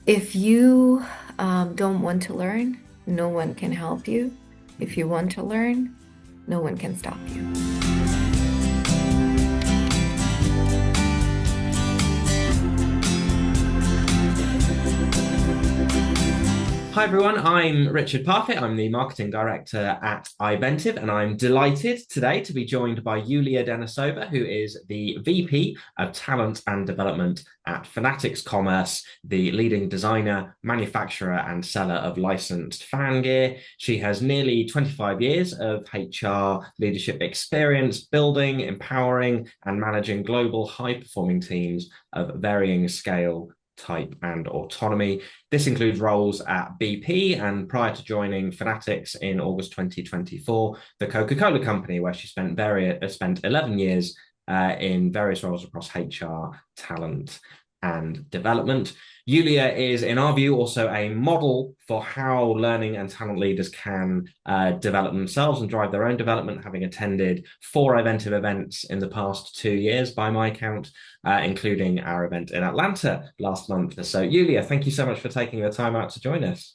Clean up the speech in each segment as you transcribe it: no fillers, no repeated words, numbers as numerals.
If you don't want to learn, no one can help you. If you want to learn, no one can stop you. Hi everyone, I'm Richard Parfitt. I'm the marketing director at iVentiv, and I'm delighted today to be joined by Yulia Denisova, who is the VP of Talent and Development at Fanatics Commerce, the leading designer, manufacturer, and seller of licensed fan gear. She has nearly 25 years of HR leadership experience building, empowering, and managing global high-performing teams of varying scale, type, and autonomy. This includes roles at BP and prior to joining Fanatics in August 2024, the Coca-Cola company, where she spent 11 years in various roles across HR, talent, and development. Yulia is, in our view, also a model for how learning and talent leaders can develop themselves and drive their own development, having attended 4 iVentiv events in the past 2 years, by my count, including our event in Atlanta last month. So, Yulia, thank you so much for taking the time out to join us.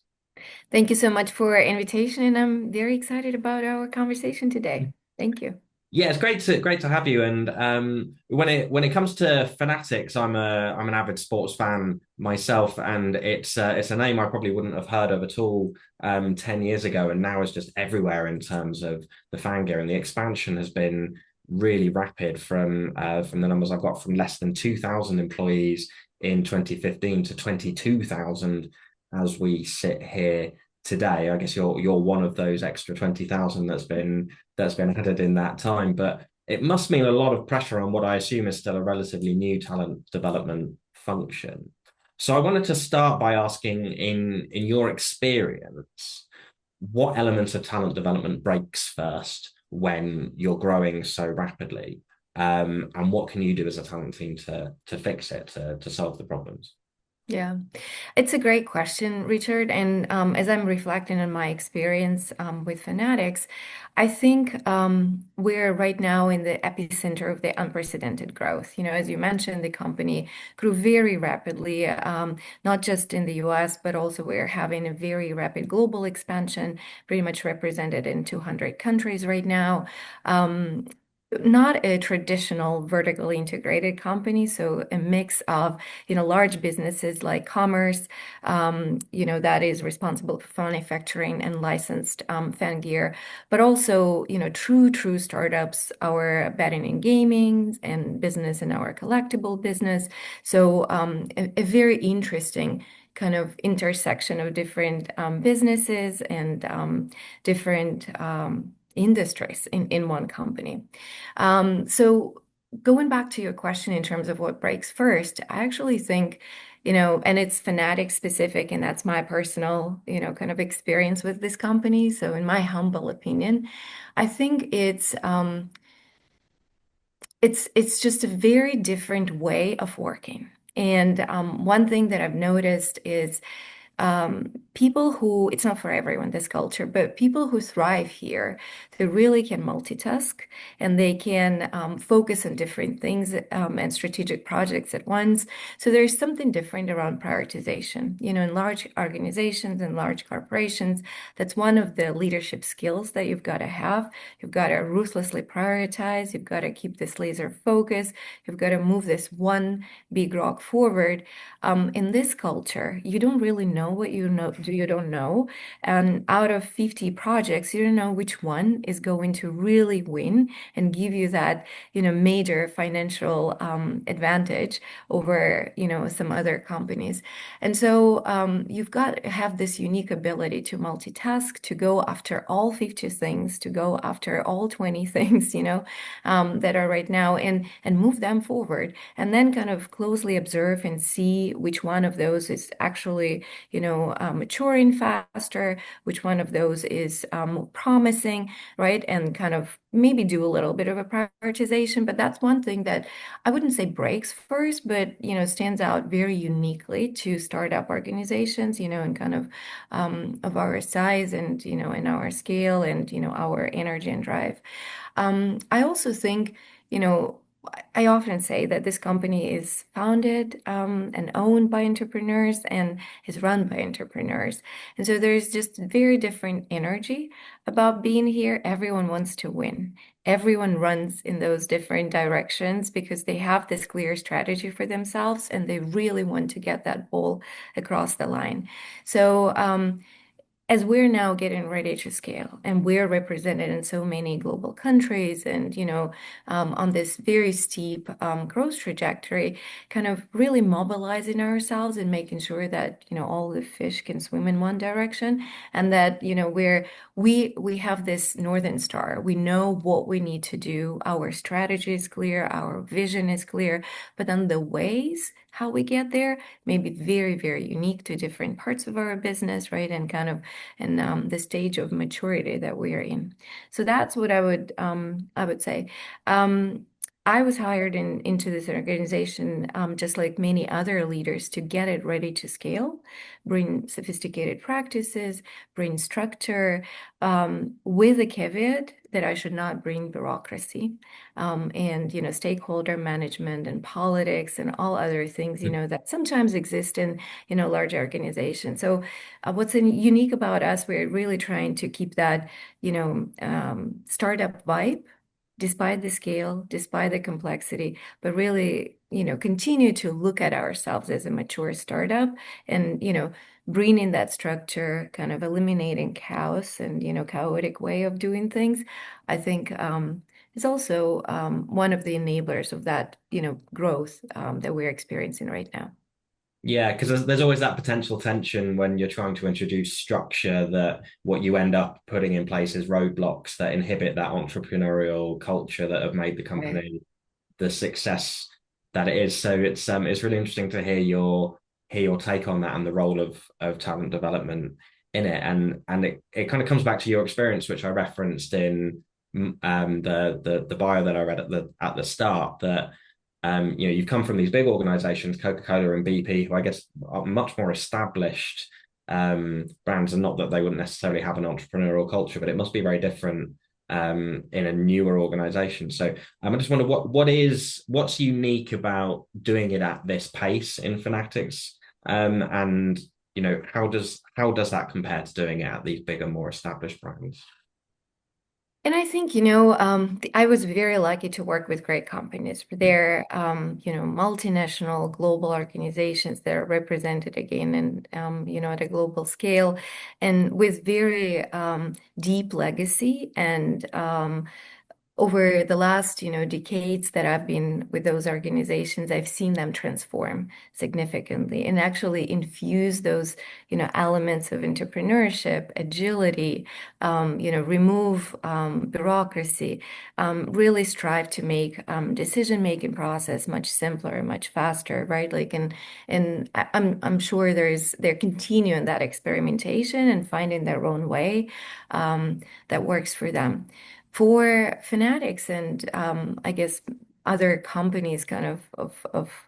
Thank you so much for your invitation, and I'm very excited about our conversation today. Thank you. Yeah, it's great to have you. And when it comes to Fanatics, I'm an avid sports fan myself, and it's a name I probably wouldn't have heard of at all 10 years ago, and now it's just everywhere in terms of the fan gear, and the expansion has been really rapid from the numbers I've got from less than 2,000 employees in 2015 to 22,000 as we sit here today. I guess you're one of those extra 20,000 that's been added in that time, but it must mean a lot of pressure on what I assume is still a relatively new talent development function. So I wanted to start by asking, in your experience, what elements of talent development breaks first when you're growing so rapidly, and what can you do as a talent team to fix it, to solve the problems? Yeah, it's a great question, Richard. And as I'm reflecting on my experience with Fanatics, I think we're right now in the epicenter of the unprecedented growth. As you mentioned, the company grew very rapidly, not just in the US, but also we're having a very rapid global expansion, pretty much represented in 200 countries right now. Not a traditional vertically integrated company, so a mix of, large businesses like commerce, that is responsible for manufacturing and licensed fan gear, but also, true startups, our betting and gaming and business and our collectible business. So a very interesting kind of intersection of different businesses and different industries in one company. So going back to your question in terms of what breaks first, I actually think, and it's Fanatic specific, and that's my personal, kind of experience with this company. So in my humble opinion, I think it's just a very different way of working. And one thing that I've noticed is people who, it's not for everyone, this culture, but people who thrive here, they really can multitask and they can focus on different things and strategic projects at once. So there's something different around prioritization. In large organizations and large corporations, that's one of the leadership skills that you've got to have. You've got to ruthlessly prioritize. You've got to keep this laser focus. You've got to move this one big rock forward. In this culture, you don't really know what you don't know. And out of 50 projects, you don't know which one is going to really win and give you that, major financial advantage over, some other companies. And so you've got to have this unique ability to multitask, to go after all 50 things, to go after all 20 things, that are right now and move them forward. And then kind of closely observe and see which one of those is actually, maturing faster, which one of those is more promising, right? And kind of maybe do a little bit of a prioritization. But that's one thing that I wouldn't say breaks first, but, stands out very uniquely to startup organizations, and kind of our size and, and our scale and, our energy and drive. I also think, I often say that this company is founded and owned by entrepreneurs and is run by entrepreneurs. And so there's just very different energy about being here. Everyone wants to win. Everyone runs in those different directions because they have this clear strategy for themselves and they really want to get that ball across the line. So, as we're now getting ready to scale and we're represented in so many global countries and on this very steep growth trajectory, kind of really mobilizing ourselves and making sure that all the fish can swim in one direction, and that we have this northern star. We know what we need to do. Our strategy is clear, our vision is clear, but then the ways how we get there may be very, very unique to different parts of our business, right? And kind of and the stage of maturity that we are in. So that's what I would say. Um, I was hired into this organization, just like many other leaders, to get it ready to scale, bring sophisticated practices, bring structure, with a caveat that I should not bring bureaucracy, and stakeholder management and politics and all other things that sometimes exist in large organizations. So what's unique about us, we're really trying to keep that startup vibe despite the scale, despite the complexity, but really continue to look at ourselves as a mature startup and bringing that structure, kind of eliminating chaos and chaotic way of doing things. I think is also one of the enablers of that growth that we're experiencing right now. Yeah, because there's always that potential tension when you're trying to introduce structure, that what you end up putting in place is roadblocks that inhibit that entrepreneurial culture that have made the Right. company the success that it is. So it's really interesting to hear your take on that and the role of talent development in it. And it kind of comes back to your experience, which I referenced in the bio that I read at the start, that you've come from these big organizations, Coca-Cola and BP, who I guess are much more established brands, and not that they wouldn't necessarily have an entrepreneurial culture, but it must be very different in a newer organization. So I just wonder what's unique about doing it at this pace in Fanatics, and how does that compare to doing it at these bigger, more established brands? And I think, I was very lucky to work with great companies. They're, multinational global organizations that are represented again and, at a global scale and with very deep legacy and over the last, decades that I've been with those organizations, I've seen them transform significantly and actually infuse those, elements of entrepreneurship, agility, remove bureaucracy, really strive to make decision-making process much simpler, much faster, right? Like, and I'm sure they're continuing that experimentation and finding their own way that works for them. For Fanatics and I guess other companies kind of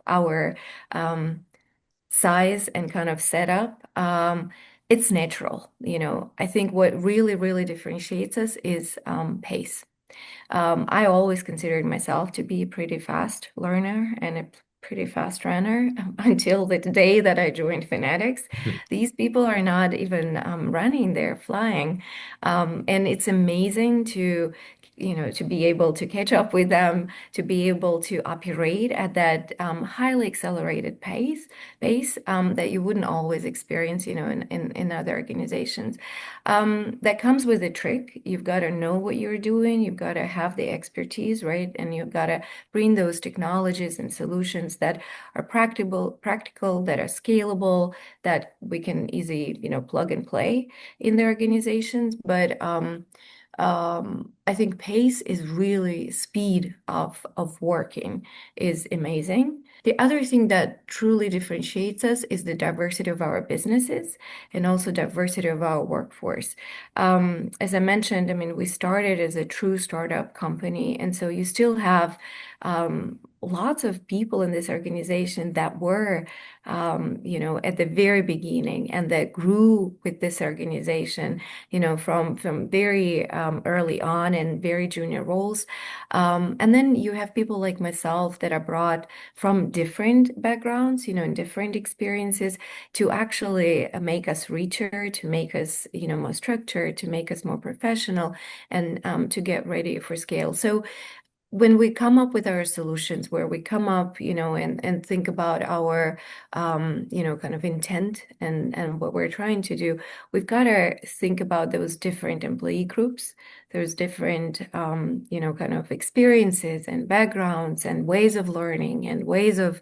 our size and kind of setup, it's natural. I think what really, really differentiates us is pace. I always considered myself to be a pretty fast learner and a pretty fast runner until the day that I joined Fanatics. These people are not even running, they're flying. And it's amazing to be able to catch up with them, to be able to operate at that highly accelerated pace that you wouldn't always experience, in other organizations. That comes with a trick. You've got to know what you're doing. You've got to have the expertise, right? And you've got to bring those technologies and solutions that are practical, that are scalable, that we can easily, plug and play in the organizations. But I think pace is really speed of working is amazing. The other thing that truly differentiates us is the diversity of our businesses and also diversity of our workforce. As I mentioned, I mean, we started as a true startup company, and so you still have lots of people in this organization that were, at the very beginning and that grew with this organization, from very early on in very junior roles. And then you have people like myself that are brought from different backgrounds, and different experiences to actually make us richer, to make us, more structured, to make us more professional, and to get ready for scale. So when we come up with our solutions, where we come up, and think about our, kind of intent and what we're trying to do, we've got to think about those different employee groups, those different, kind of experiences and backgrounds and ways of learning and ways of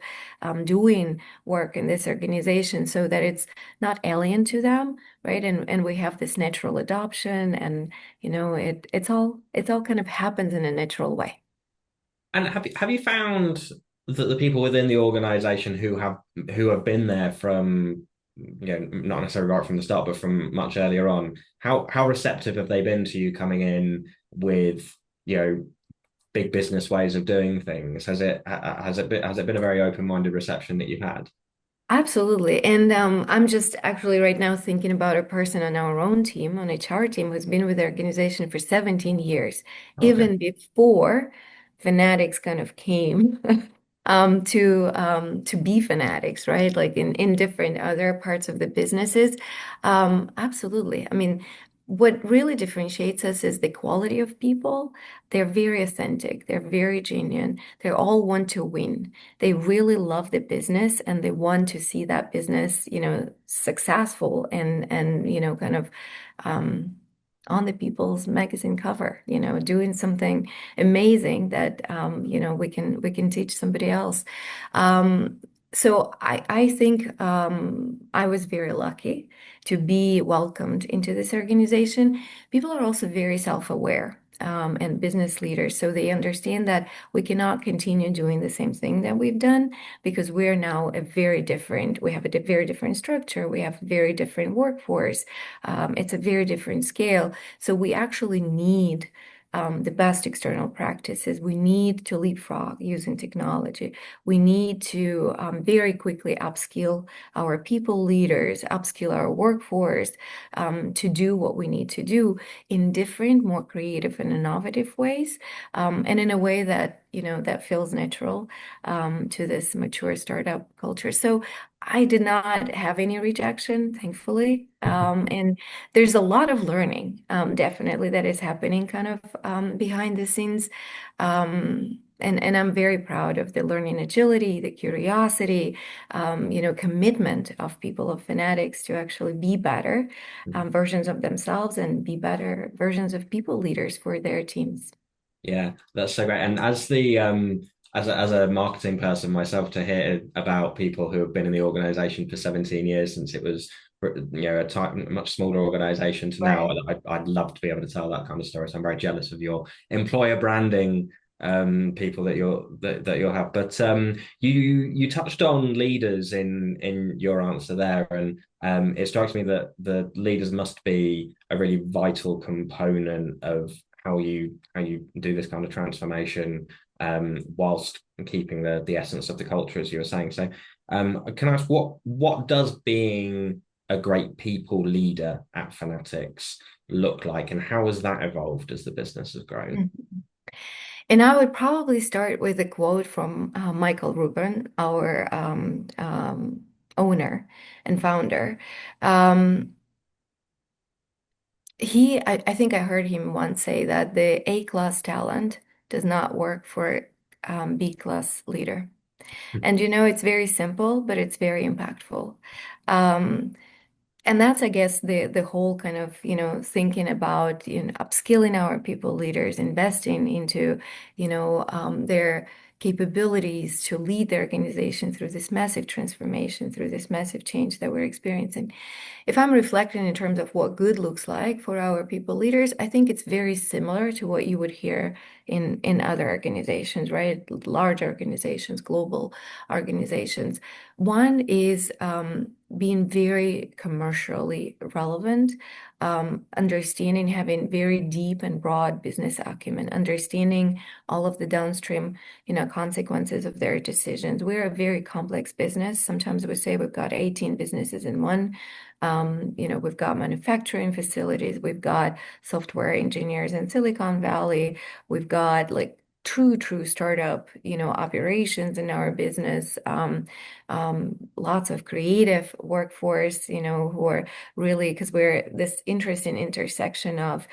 doing work in this organization so that it's not alien to them, right? And we have this natural adoption and, it's all kind of happens in a natural way. And have you found that the people within the organization who have been there from not necessarily right from the start, but from much earlier on, how receptive have they been to you coming in with big business ways of doing things? Has it been a very open-minded reception that you've had? Absolutely. And I'm just actually right now thinking about a person on our own team, on HR team, who's been with the organization for 17 years, Okay. even before Fanatics kind of came to be Fanatics, right? Like in different other parts of the businesses. Absolutely. I mean, what really differentiates us is the quality of people. They're very authentic, they're very genuine, they all want to win. They really love the business and they want to see that business, successful and kind of um, on the People's Magazine cover, doing something amazing that we can teach somebody else. So I think I was very lucky to be welcomed into this organization. People are also very self-aware. And business leaders. So they understand that we cannot continue doing the same thing that we've done because we're now we have a very different structure. We have a very different workforce. It's a very different scale. So we actually need the best external practices. We need to leapfrog using technology. We need to very quickly upskill our people leaders, upskill our workforce to do what we need to do in different, more creative and innovative ways, and in a way that that feels natural to this mature startup culture. So I did not have any rejection, thankfully. And there's a lot of learning, definitely, that is happening kind of behind the scenes. And I'm very proud of the learning agility, the curiosity, commitment of people of Fanatics to actually be better versions of themselves and be better versions of people leaders for their teams. Yeah, that's so great. And as a marketing person myself, to hear about people who have been in the organization for 17 years since it was a much smaller organization to now, Right. I'd love to be able to tell that kind of story. So I'm very jealous of your employer branding people that you'll have. But you touched on leaders in your answer there, and it strikes me that the leaders must be a really vital component of how you do this kind of transformation, whilst keeping the essence of the culture, as you were saying. So, can I ask what does being a great people leader at Fanatics look like, and how has that evolved as the business has grown? Mhm. And I would probably start with a quote from Michael Rubin, our owner and founder. Um, I think I heard him once say that the A-class talent does not work for B-class leader. And it's very simple, but it's very impactful. Um, and that's, I guess, the whole kind of, thinking about, upskilling our people leaders, investing into, their capabilities to lead the organization through this massive transformation, through this massive change that we're experiencing. If I'm reflecting in terms of what good looks like for our people leaders, I think it's very similar to what you would hear in other organizations, right? Large organizations, global organizations. One is being very commercially relevant, understanding, having very deep and broad business acumen, understanding all of the downstream, consequences of their decisions. We're a very complex business. Sometimes we say we've got 18 businesses in one. We've got manufacturing facilities, we've got software engineers in Silicon Valley, we've got like true startup, operations in our business, lots of creative workforce, who are really, because we're this interesting intersection of,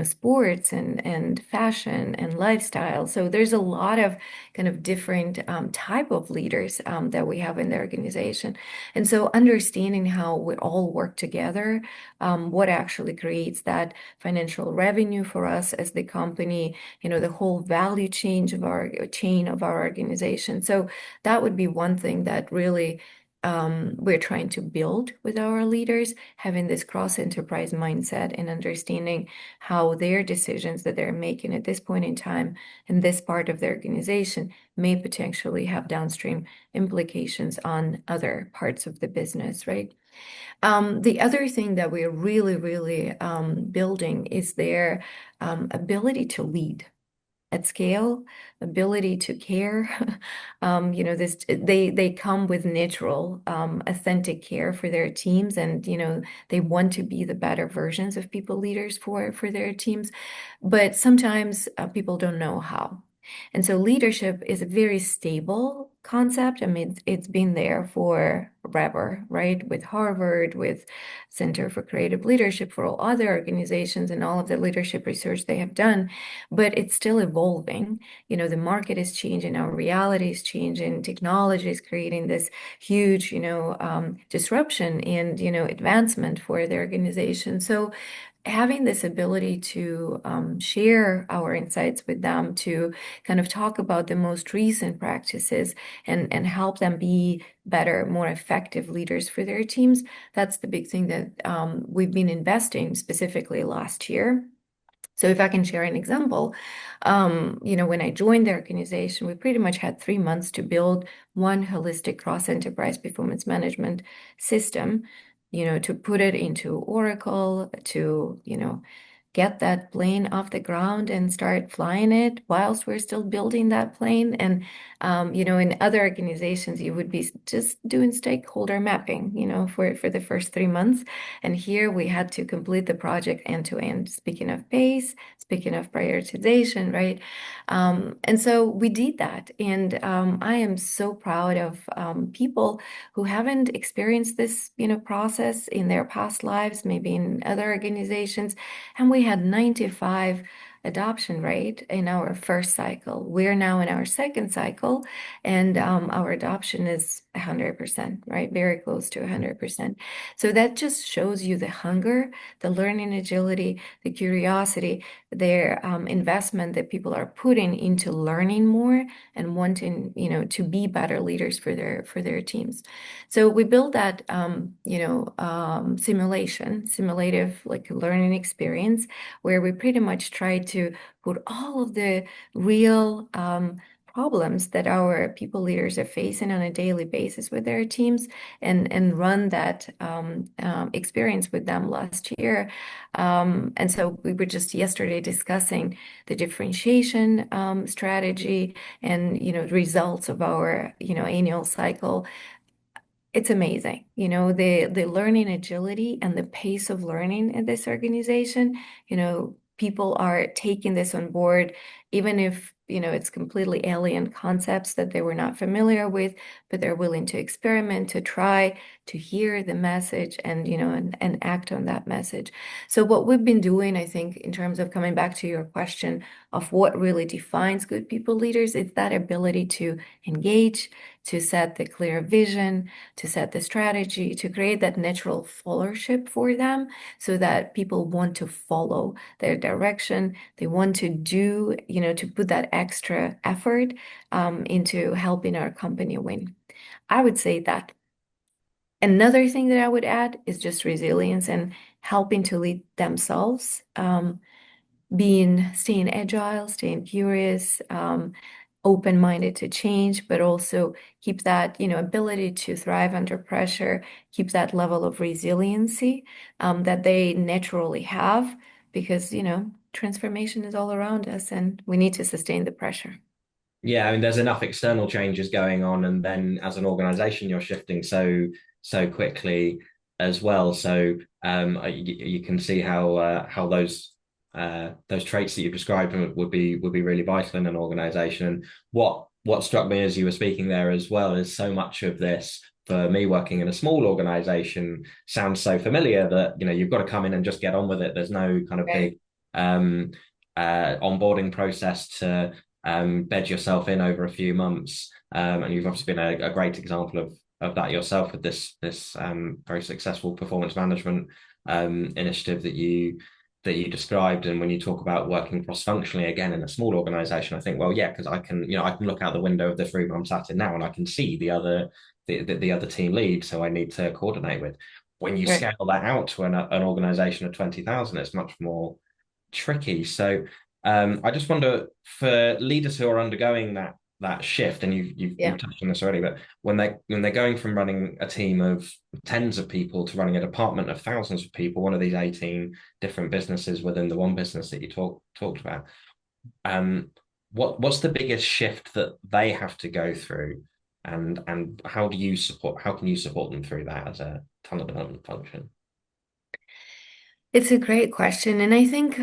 sports and fashion and lifestyle. So there's a lot of kind of different type of leaders that we have in the organization. And so understanding how we all work together, what actually creates that financial revenue for us as the company, the whole value chain of our organization. So that would be one thing that really we're trying to build with our leaders, having this cross-enterprise mindset and understanding how their decisions that they're making at this point in time in this part of the organization may potentially have downstream implications on other parts of the business, right? The other thing that we're really building is their ability to lead at scale, ability to care. They come with natural, authentic care for their teams, and they want to be the better versions of people leaders for their teams, but sometimes people don't know how. And so leadership is a very stable concept. I mean, it's been there forever, right? With Harvard, with Center for Creative Leadership, for all other organizations and all of the leadership research they have done, but it's still evolving. The market is changing, our reality is changing, technology is creating this huge, disruption and, advancement for the organization. So having this ability to share our insights with them, to kind of talk about the most recent practices and help them be better, more effective leaders for their teams, that's the big thing that we've been investing specifically last year. So if I can share an example, when I joined the organization, we pretty much had 3 months to build one holistic cross-enterprise performance management system, to put it into Oracle, to, get that plane off the ground and start flying it whilst we're still building that plane. And, in other organizations, you would be just doing stakeholder mapping, for the first 3 months. And here we had to complete the project end to end. Speaking of pace, speaking of prioritization, right? And so we did that. And I am so proud of people who haven't experienced this, process in their past lives, maybe in other organizations. And we had 95 adoption rate in our first cycle. We're now in our second cycle, and our adoption is 100%, right? Very close to 100%. So that just shows you the hunger, the learning agility, the curiosity, their investment that people are putting into learning more and wanting, to be better leaders for their teams. So we built that, simulative like learning experience where we pretty much try to put all of the real problems that our people leaders are facing on a daily basis with their teams and run that experience with them last year. And so we were just yesterday discussing the differentiation strategy and results of our annual cycle. It's amazing, the learning agility and the pace of learning in this organization. People are taking this on board, even if, it's completely alien concepts that they were not familiar with, but they're willing to experiment, to try, to hear the message and, and act on that message. So what we've been doing, I think, in terms of coming back to your question of what really defines good people leaders, it's that ability to engage, to set the clear vision, to set the strategy, to create that natural followership for them so that people want to follow their direction. They want to do, to put that extra effort into helping our company win. I would say that. Another thing that I would add is just resilience and helping to lead themselves, staying agile, staying curious, open-minded to change, but also keep that, ability to thrive under pressure, keep that level of resiliency that they naturally have, because, transformation is all around us and we need to sustain the pressure. Yeah, I mean, there's enough external changes going on, and then as an organization, you're shifting so quickly as well. So you can see how those traits that you've described would be really vital in an organization. And what struck me as you were speaking there as well is so much of this for me working in a small organization sounds so familiar that you've got to come in and just get on with it. There's no kind of Right. big um, onboarding process to bed yourself in over a few months. And you've obviously been a great example of that yourself with this very successful performance management initiative that you described. And when you talk about working cross-functionally again in a small organization, I think, well, yeah, because I can look out the window of this room I'm sat in now and I can see the other team lead, so I need to coordinate with. When you Right. scale that out to an organization of 20,000, it's much more tricky. So I just wonder for leaders who are undergoing that shift, and you've Yeah. touched on this already, but when they're going from running a team of tens of people to running a department of thousands of people, one of these 18 different businesses within the one business that you talked about, um, what's the biggest shift that they have to go through, and how can you support them through that as a talent development function? It's a great question. And I think,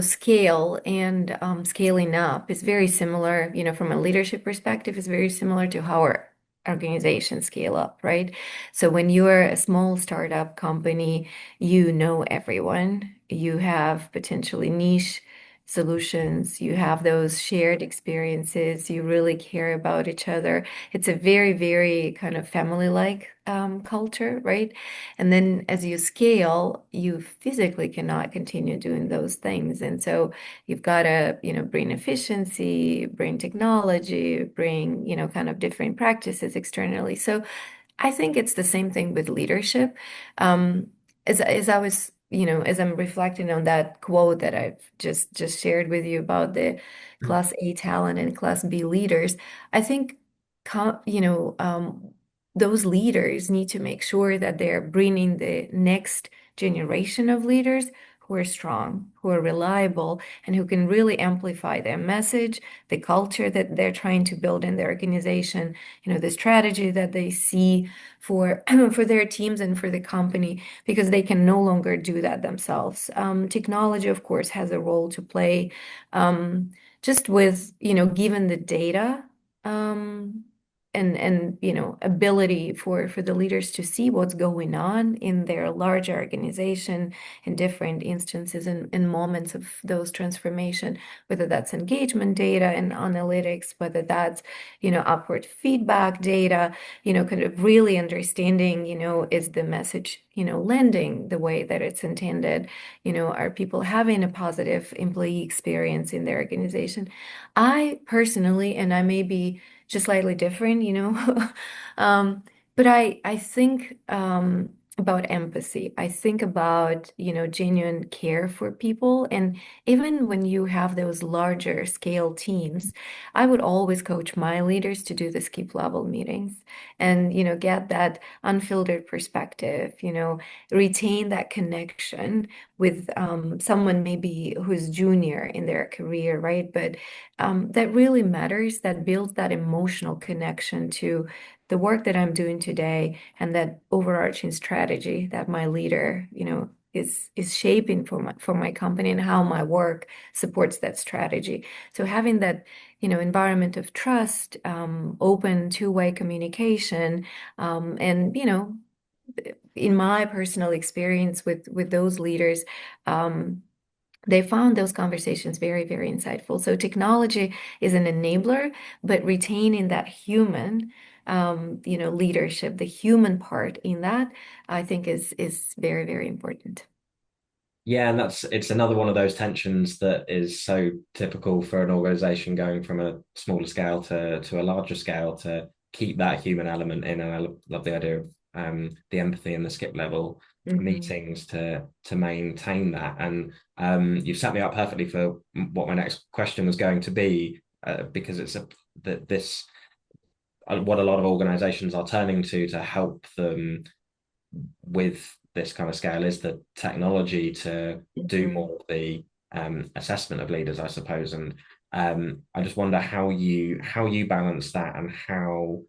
scale and scaling up is very similar, from a leadership perspective, is very similar to how our organizations scale up, right? So when you're a small startup company, you know everyone, you have potentially niche solutions, you have those shared experiences, you really care about each other. It's a very, very kind of family-like culture, right? And then as you scale, you physically cannot continue doing those things. And so you've got to, bring efficiency, bring technology, bring, kind of different practices externally. So I think it's the same thing with leadership. Um, as I was, as I'm reflecting on that quote that I've just shared with you about the Class A talent and Class B leaders, I think, co- you know, um, those leaders need to make sure that they're bringing the next generation of leaders who are strong, who are reliable, and who can really amplify their message, the culture that they're trying to build in their organization, the strategy that they see for for their teams and for the company, because they can no longer do that themselves. Technology, of course, has a role to play, just with, given the data. Um, and ability for the leaders to see what's going on in their large organization in different instances and moments of those transformation, whether that's engagement data and analytics, whether that's upward feedback data, kind of really understanding, is the message landing the way that it's intended, are people having a positive employee experience in their organization. I personally, and I may be just slightly different, um, but I think about empathy. I think about, genuine care for people. And even when you have those larger scale teams, I would always coach my leaders to do the skip level meetings and, get that unfiltered perspective, retain that connection with someone maybe who's junior in their career, right? But that really matters, that builds that emotional connection to the work that I'm doing today and that overarching strategy that my leader, is shaping for my company and how my work supports that strategy. So having that, environment of trust, open two-way communication, and in my personal experience with those leaders, they found those conversations very, very insightful. So technology is an enabler, but retaining that human, leadership, the human part in that, I think is very, very important. Yeah, and it's another one of those tensions that is so typical for an organization going from a smaller scale to a larger scale to keep that human element in. And love the idea of the empathy and the skip level Hmm. meetings to maintain that. And you've set me up perfectly for what my next question was going to be, because it's a that this what a lot of organizations are turning to help them with this kind of scale is the technology to do Hmm. more of the assessment of leaders, I suppose. And I just wonder how you balance that and how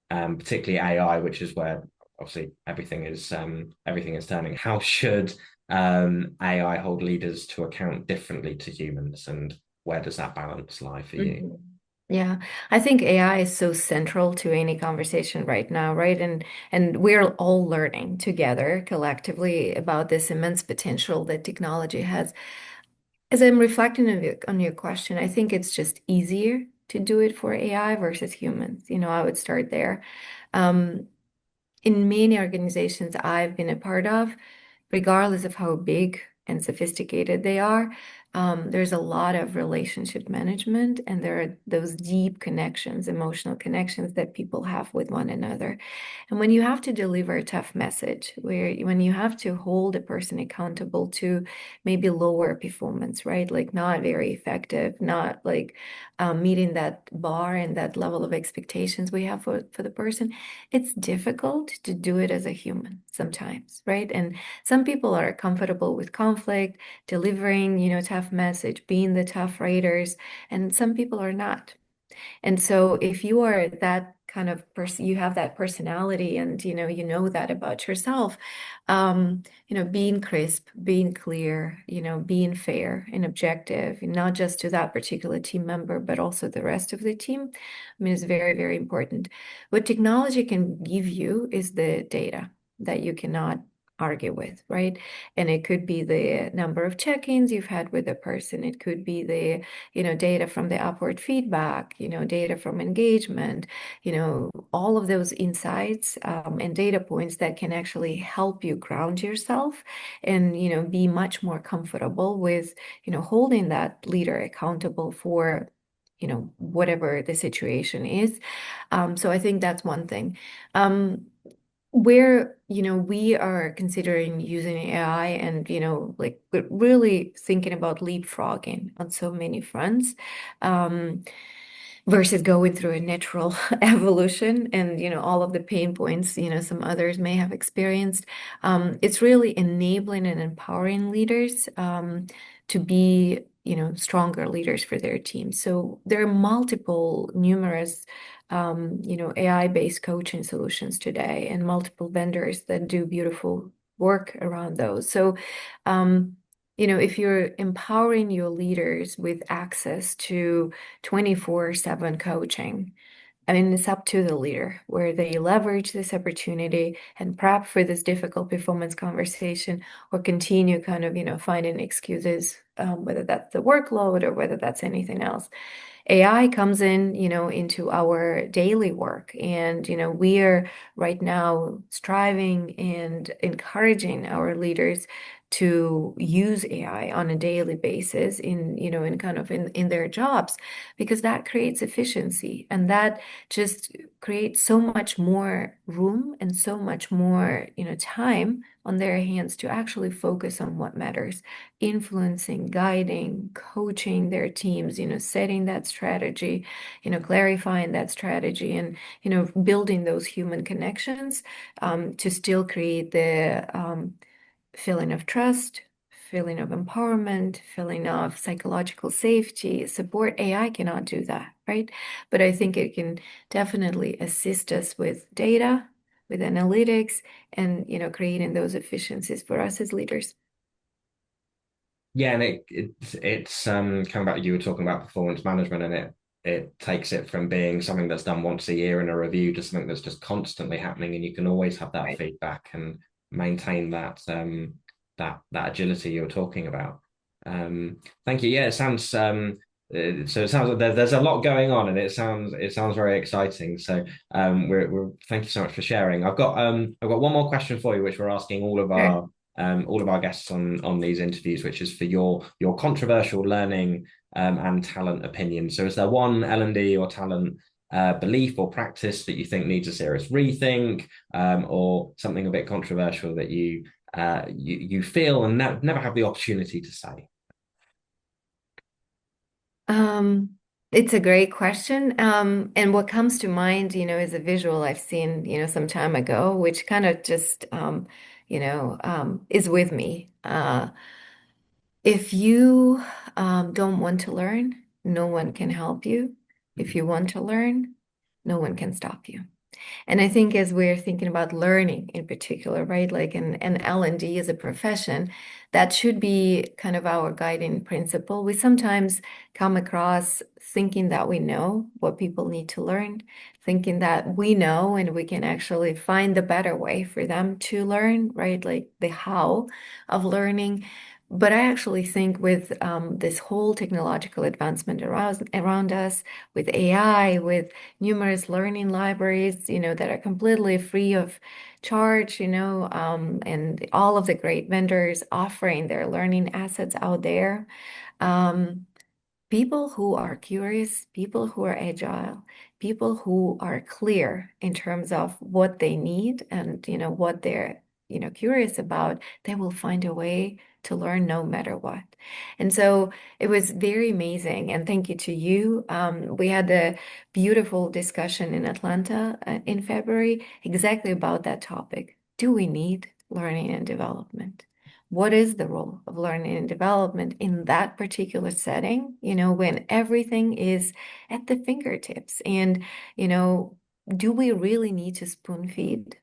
particularly AI, which is where obviously everything is turning. How should AI hold leaders to account differently to humans, and where does that balance lie for you? Hmm. Yeah, I think AI is so central to any conversation right now, right? And we're all learning together collectively about this immense potential that technology has. As I'm reflecting on your question, I think it's just easier to do it for AI versus humans. I would start there. Um, in many organizations I've been a part of, regardless of how big and sophisticated they are, there's a lot of relationship management, and there are those deep connections, emotional connections that people have with one another. And when you have to deliver a tough message, when you have to hold a person accountable to maybe lower performance, right? Like not very effective, not like meeting that bar and that level of expectations we have for the person, it's difficult to do it as a human sometimes, right? And some people are comfortable with conflict, delivering, tough message, being the tough writers, and some people are not. And so if you are that kind of person, you have that personality and you know that about yourself, being crisp, being clear, being fair and objective, not just to that particular team member, but also the rest of the team, I mean, is very, very important. What technology can give you is the data that you cannot argue with, right? And it could be the number of check-ins you've had with a person. It could be the data from the upward feedback, data from engagement, all of those insights and data points that can actually help you ground yourself and, be much more comfortable with, holding that leader accountable for, whatever the situation is. So I think that's one thing. Where, we are considering using AI and, like really thinking about leapfrogging on so many fronts, versus going through a natural evolution and, all of the pain points, some others may have experienced. It's really enabling and empowering leaders, to be, stronger leaders for their team. So there are multiple, numerous AI-based coaching solutions today and multiple vendors that do beautiful work around those. So, if you're empowering your leaders with access to 24/7 coaching, I mean, it's up to the leader where they leverage this opportunity and prep for this difficult performance conversation or continue kind of, finding excuses, whether that's the workload or whether that's anything else. AI comes in, into our daily work. And, we are right now striving and encouraging our leaders to use AI on a daily basis in kind of in their jobs, because that creates efficiency and that just creates so much more room and so much more, time on their hands to actually focus on what matters, influencing, guiding, coaching their teams, setting that strategy, clarifying that strategy and, building those human connections, to still create the feeling of trust, feeling of empowerment, feeling of psychological safety, support. AI cannot do that, right? But I think it can definitely assist us with data, with analytics, and, creating those efficiencies for us as leaders. Yeah, and it's coming back, you were talking about performance management, and it takes it from being something that's done once a year in a review to something that's just constantly happening, and you can always have that Right. feedback and maintain that agility you're talking about. Thank you. Yeah, it sounds so it sounds like there's a lot going on, and it sounds very exciting. So we're thank you so much for sharing. I've got one more question for you, which we're asking all of our Sure. all of our guests on these interviews, which is for your controversial learning and talent opinion. So is there one L&D or talent belief or practice that you think needs a serious rethink, or something a bit controversial that you feel and never have the opportunity to say? It's a great question. And what comes to mind, is a visual I've seen, some time ago, which kind of just, is with me. If you don't want to learn, no one can help you. If you want to learn, no one can stop you. And I think as we're thinking about learning in particular, right, like an L&D as a profession, that should be kind of our guiding principle. We sometimes come across thinking that we know what people need to learn, thinking that we know and we can actually find the better way for them to learn, right, like the how of learning. But I actually think with this whole technological advancement around us, with AI, with numerous learning libraries, that are completely free of charge, and all of the great vendors offering their learning assets out there. Um, People who are curious, people who are agile, people who are clear in terms of what they need and what they're curious about, they will find a way to learn no matter what. And so it was very amazing. And thank you to you. We had a beautiful discussion in Atlanta in February exactly about that topic. Do we need learning and development? What is the role of learning and development in that particular setting, when everything is at the fingertips? And, do we really need to spoon feed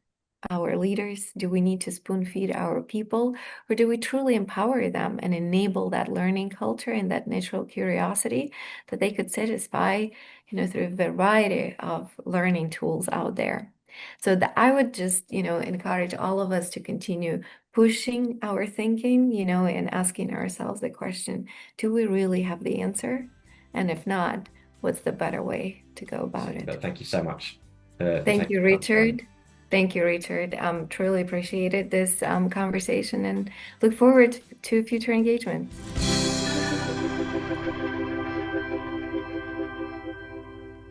our leaders? Do we need to spoon feed our people? Or do we truly empower them and enable that learning culture and that natural curiosity that they could satisfy, through a variety of learning tools out there? So that I would just, encourage all of us to continue pushing our thinking, and asking ourselves the question, do we really have the answer? And if not, what's the better way to go about it? But thank you so much for Thank taking you, the time to join. Richard. Thank you, Richard. Truly appreciated this conversation and look forward to future engagements.